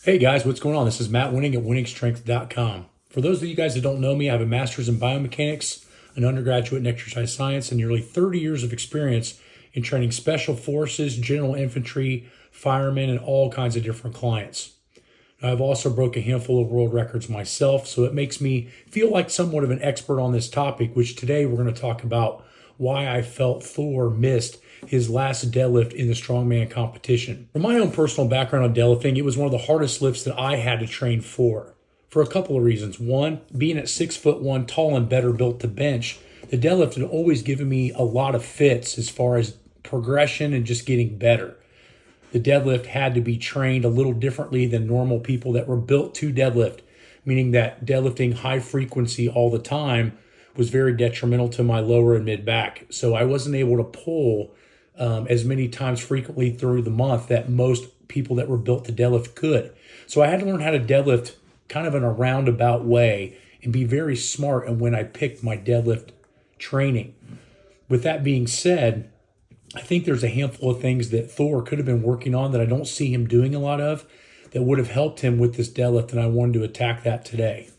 Hey guys, what's going on? This is Matt Wenning at winningstrength.com. For those of you guys that don't know me, I have a master's in biomechanics, an undergraduate in exercise science, and nearly 30 years of experience in training special forces, general infantry, firemen, and all kinds of different clients. I've also broke a handful of world records myself, so it makes me feel like somewhat of an expert on this topic, which today we're going to talk about why I felt Thor missed his last deadlift in the strongman competition. From my own personal background on deadlifting, it was one of the hardest lifts that I had to train for a couple of reasons. One, being at 6'1", tall and better built to bench, the deadlift had always given me a lot of fits as far as progression and just getting better. The deadlift had to be trained a little differently than normal people that were built to deadlift, meaning that deadlifting high frequency all the time was very detrimental to my lower and mid back. So I wasn't able to pull as many times frequently through the month that most people that were built to deadlift could. So I had to learn how to deadlift kind of in a roundabout way and be very smart in when I picked my deadlift training. With that being said, I think there's a handful of things that Thor could have been working on that I don't see him doing a lot of that would have helped him with this deadlift, and I wanted to attack that today.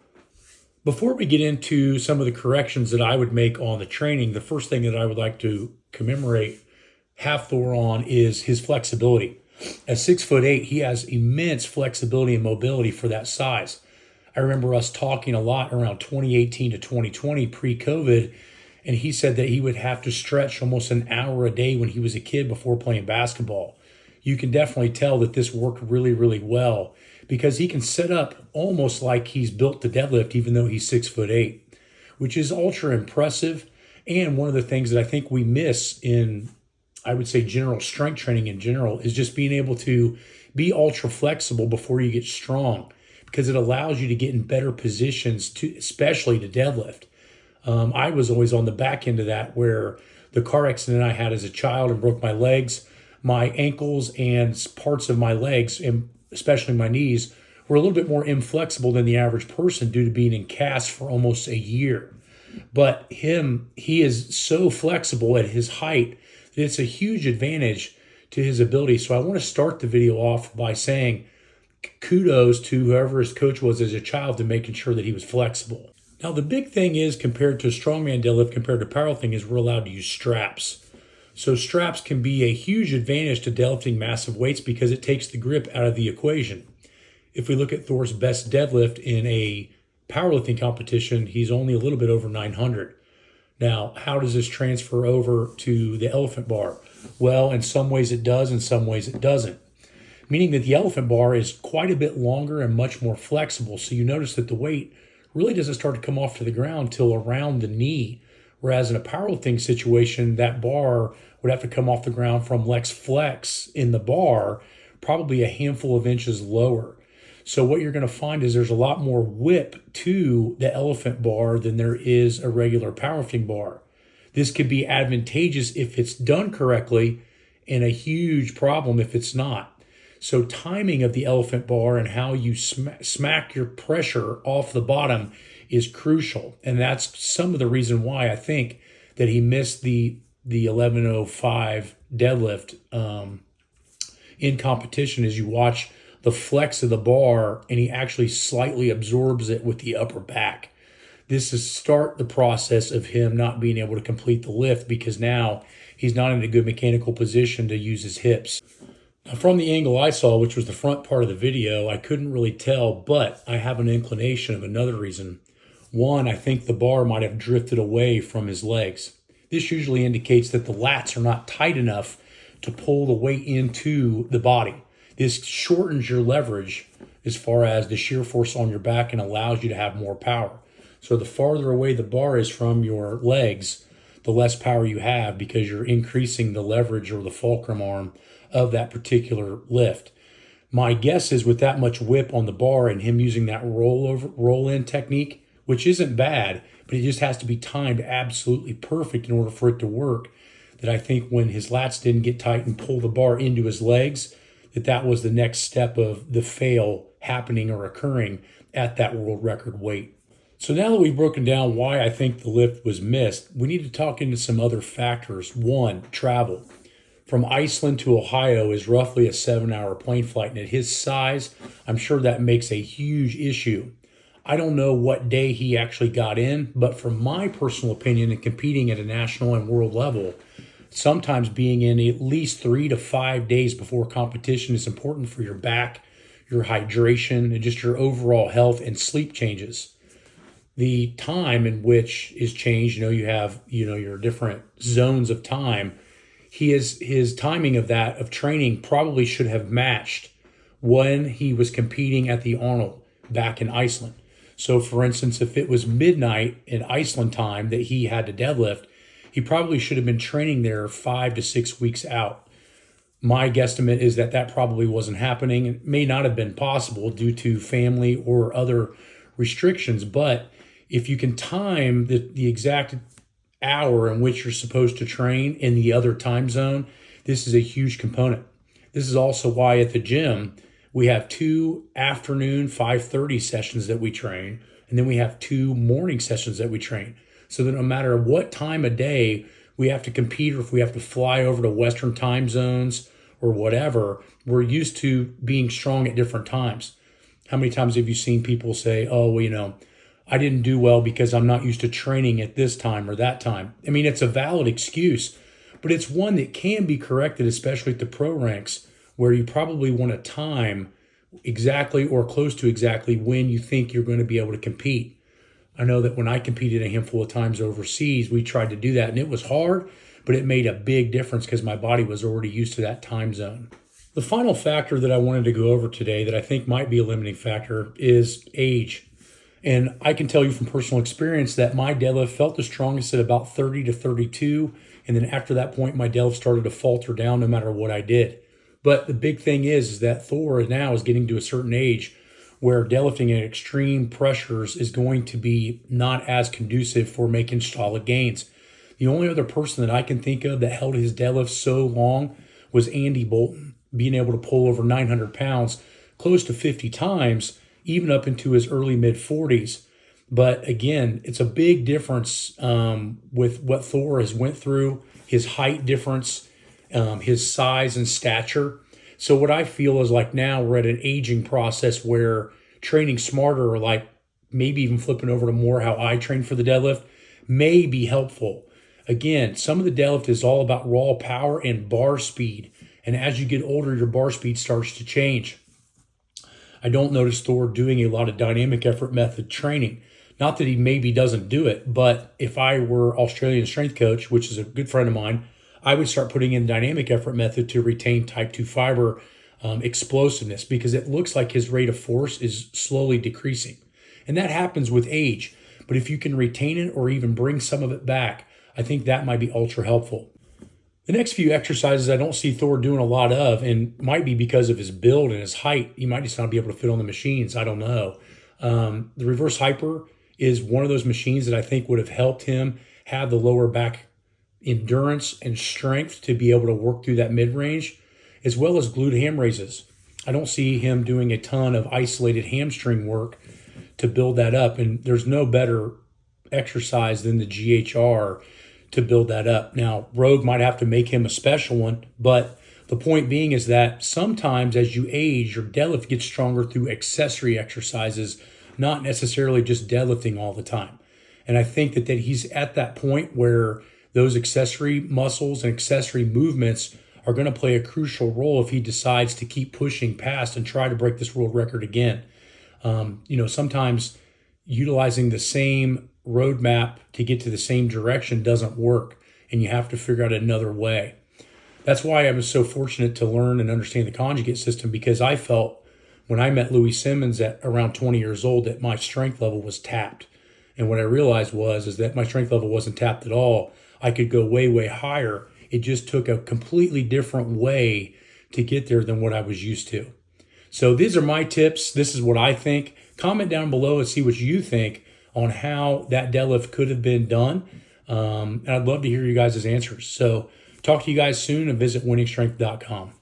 Before we get into some of the corrections that I would make on the training, the first thing that I would like to commemorate Hafthor on is his flexibility. At 6'8", he has immense flexibility and mobility for that size. I remember us talking a lot around 2018 to 2020 pre-COVID, and he said that he would have to stretch almost an hour a day when he was a kid before playing basketball. You can definitely tell that this worked really, really well because he can set up almost like he's built to deadlift even though he's 6'8", which is ultra impressive. And one of the things that I think we miss in, I would say, general strength training in general is just being able to be ultra flexible before you get strong, because it allows you to get in better positions to, especially to deadlift. I was always on the back end of that, where the car accident I had as a child and broke my legs, my ankles and parts of my legs, and especially my knees, were a little bit more inflexible than the average person due to being in cast for almost a year. But he is so flexible at his height that it's a huge advantage to his ability. So I want to start the video off by saying kudos to whoever his coach was as a child to making sure that he was flexible. Now, the big thing is, compared to a strongman deadlift, compared to powerlifting, is we're allowed to use straps. So straps can be a huge advantage to deadlifting massive weights because it takes the grip out of the equation. If we look at Thor's best deadlift in a powerlifting competition, he's only a little bit over 900. Now, how does this transfer over to the elephant bar? Well, in some ways it does, in some ways it doesn't. Meaning that the elephant bar is quite a bit longer and much more flexible. So you notice that the weight really doesn't start to come off to the ground till around the knee. Whereas in a powerlifting situation, that bar would have to come off the ground from lex flex in the bar, probably a handful of inches lower. So what you're going to find is there's a lot more whip to the elephant bar than there is a regular powerlifting bar. This could be advantageous if it's done correctly and a huge problem if it's not. So timing of the elephant bar and how you smack your pressure off the bottom is crucial. And that's some of the reason why I think that he missed the 1105 deadlift in competition. As you watch the flex of the bar and he actually slightly absorbs it with the upper back. This is start the process of him not being able to complete the lift because now he's not in a good mechanical position to use his hips. Now, from the angle I saw, which was the front part of the video, I couldn't really tell, but I have an inclination of another reason. One, I think the bar might have drifted away from his legs. This usually indicates that the lats are not tight enough to pull the weight into the body. This shortens your leverage as far as the shear force on your back and allows you to have more power. So the farther away the bar is from your legs, the less power you have because you're increasing the leverage or the fulcrum arm of that particular lift. My guess is with that much whip on the bar and him using that roll-in technique, which isn't bad, but it just has to be timed absolutely perfect in order for it to work, that I think when his lats didn't get tight and pull the bar into his legs, that was the next step of the fail happening or occurring at that world record weight. So now that we've broken down why I think the lift was missed, we need to talk into some other factors. One, travel. from Iceland to Ohio is roughly a 7-hour plane flight. And at his size, I'm sure that makes a huge issue. I don't know what day he actually got in, but from my personal opinion in competing at a national and world level, sometimes being in at least 3 to 5 days before competition is important for your back, your hydration, and just your overall health and sleep changes. The time in which is changed, you have, your different zones of time. His timing of that, of training, probably should have matched when he was competing at the Arnold back in Iceland. So for instance, if it was midnight in Iceland time that he had to deadlift, he probably should have been training there 5 to 6 weeks out. My guesstimate is that probably wasn't happening. It may not have been possible due to family or other restrictions, but if you can time the exact hour in which you're supposed to train in the other time zone, this is a huge component. This is also why at the gym, we have 2 afternoon 5:30 sessions that we train, and then we have 2 morning sessions that we train. So that no matter what time of day we have to compete, or if we have to fly over to Western time zones or whatever, we're used to being strong at different times. How many times have you seen people say, oh, well, I didn't do well because I'm not used to training at this time or that time? I mean, it's a valid excuse, but it's one that can be corrected, especially at the pro ranks, where you probably want to time exactly or close to exactly when you think you're going to be able to compete. I know that when I competed a handful of times overseas, we tried to do that, and it was hard, but it made a big difference because my body was already used to that time zone. The final factor that I wanted to go over today that I think might be a limiting factor is age. And I can tell you from personal experience that my deadlift felt the strongest at about 30 to 32. And then after that point, my deadlift started to falter down no matter what I did. But the big thing is that Thor now is getting to a certain age where deadlifting at extreme pressures is going to be not as conducive for making solid gains. The only other person that I can think of that held his deadlift so long was Andy Bolton, being able to pull over 900 pounds close to 50 times, even up into his early mid-40s. But again, it's a big difference with what Thor has went through, his height difference, his size and stature. So what I feel is like now we're at an aging process where training smarter, or like maybe even flipping over to more how I train for the deadlift, may be helpful. Again, some of the deadlift is all about raw power and bar speed. And as you get older, your bar speed starts to change. I don't notice Thor doing a lot of dynamic effort method training. Not that he maybe doesn't do it, but if I were Australian strength coach, which is a good friend of mine, I would start putting in dynamic effort method to retain type 2 fiber explosiveness, because it looks like his rate of force is slowly decreasing. And that happens with age. But if you can retain it or even bring some of it back, I think that might be ultra helpful. The next few exercises I don't see Thor doing a lot of, and might be because of his build and his height. He might just not be able to fit on the machines. I don't know. The reverse hyper is one of those machines that I think would have helped him have the lower back endurance and strength to be able to work through that mid-range, as well as glute ham raises. I don't see him doing a ton of isolated hamstring work to build that up, and there's no better exercise than the GHR to build that up. Now, Rogue might have to make him a special one, but the point being is that sometimes as you age, your deadlift gets stronger through accessory exercises, not necessarily just deadlifting all the time. And I think that he's at that point where those accessory muscles and accessory movements are going to play a crucial role if he decides to keep pushing past and try to break this world record again. Sometimes utilizing the same roadmap to get to the same direction doesn't work, and you have to figure out another way. That's why I was so fortunate to learn and understand the conjugate system, because I felt when I met Louis Simmons at around 20 years old that my strength level was tapped. And what I realized is that my strength level wasn't tapped at all. I could go way, way higher. It just took a completely different way to get there than what I was used to. So these are my tips. This is what I think. Comment down below and see what you think on how that deadlift could have been done. And I'd love to hear you guys' answers. So talk to you guys soon, and visit winningstrength.com.